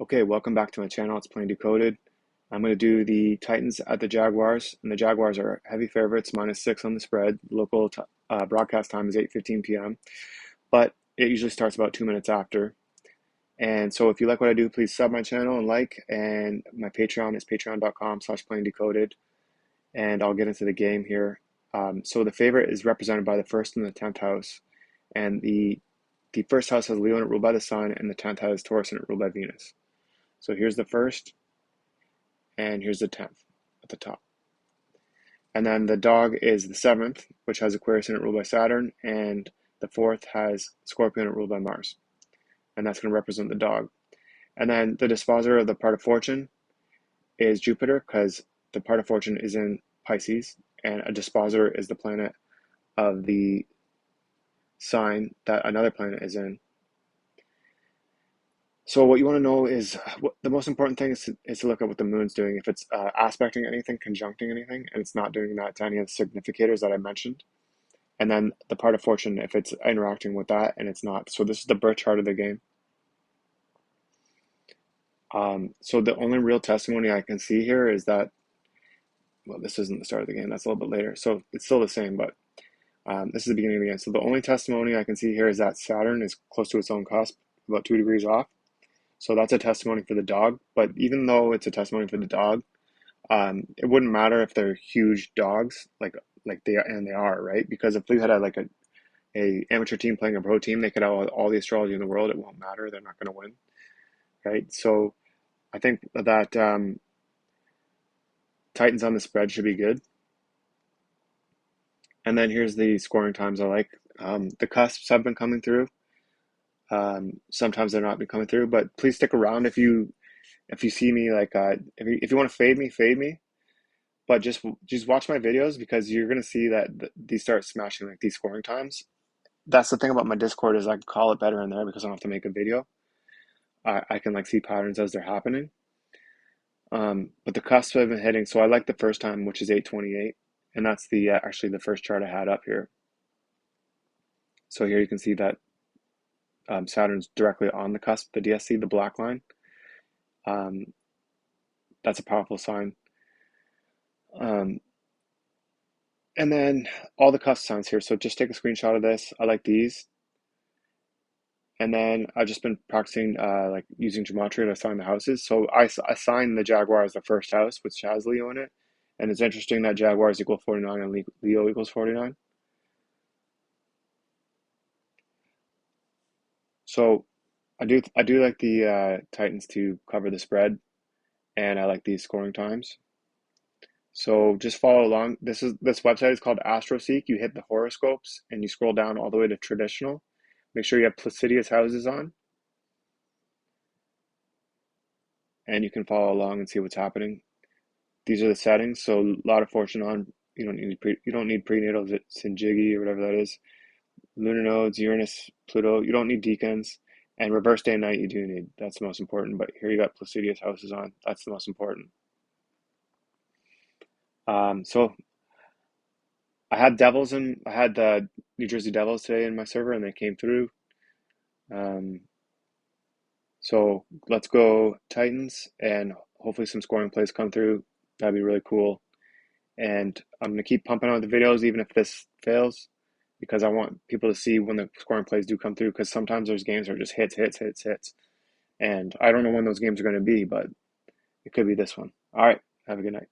Okay, welcome back to my channel. It's Plain Decoded. I'm going to do the Titans at the Jaguars, and the Jaguars are heavy favorites, -6 on the spread. Local broadcast time is 8:15 p.m., but it usually starts about 2 minutes after. And so if you like what I do, please sub my channel and like, and my Patreon is patreon.com/plaindecoded, and I'll get into the game here. So the favorite is represented by the first and the 10th house, and the first house has Leo in it ruled by the sun, and the 10th has Taurus in it ruled by Venus. So here's the first, and here's the 10th at the top. And then the dog is the 7th, which has Aquarius in it ruled by Saturn, and the 4th has Scorpio in it ruled by Mars. And that's going to represent the dog. And then the dispositor of the part of fortune is Jupiter, because the part of fortune is in Pisces, and a dispositor is the planet of the sign that another planet is in. So what you want to know is the most important thing is to look at what the moon's doing. If it's aspecting anything, conjuncting anything, and it's not doing that to any of the significators that I mentioned. And then the part of fortune, if it's interacting with that and it's not. So this is the birth chart of the game. So the only real testimony I can see here is that, well, this isn't the start of the game. That's a little bit later. So it's still the same, but this is the beginning of the game. So the only testimony I can see here is that Saturn is close to its own cusp, about 2 degrees off. So that's a testimony for the dog. But even though it's a testimony for the dog, it wouldn't matter if they're huge dogs, like they are, and they are, right? Because if we had a amateur team playing a pro team, they could have all the astrology in the world. It won't matter. They're not going to win, right? So I think that Titans on the spread should be good. And then here's the scoring times I like. The cusps have been coming through. Sometimes they're not been coming through, but please stick around if you see me if you want to fade me. But just watch my videos because you're gonna see that these start smashing like these scoring times. That's the thing about my Discord is I can call it better in there because I don't have to make a video. I can like see patterns as they're happening. But the cusp I've been hitting, so I like the first time, which is 828, and that's the actually the first chart I had up here. So here you can see that Saturn's directly on the cusp, the DSC, the black line. That's a powerful sign. Um, and then all the cusp signs here. So just take a screenshot of this. I like these. And then I've just been practicing like using gematria to assign the houses. So I assigned the Jaguars the first house, which has Leo in it. And it's interesting that Jaguars equal 49 and Leo equals 49. So I do like the Titans to cover the spread, and I like these scoring times. So just follow along. This website is called Astroseek. You hit the horoscopes and you scroll down all the way to traditional. Make sure you have Placidius houses on, and you can follow along and see what's happening. These are the settings. So a lot of fortune on. You don't need prenatal Sinjigi or whatever that is. Lunar nodes, Uranus, Pluto. You don't need deacons. And reverse day and night you do need. That's the most important. But here you got Placidius houses on. That's the most important. So I had the New Jersey Devils today in my server, and they came through. Um, so let's go Titans, and hopefully some scoring plays come through. That'd be really cool. And I'm gonna keep pumping out the videos even if this fails, because I want people to see when the scoring plays do come through. Because sometimes there's games that are just hits, and I don't know when those games are going to be, but it could be this one. All right, have a good night.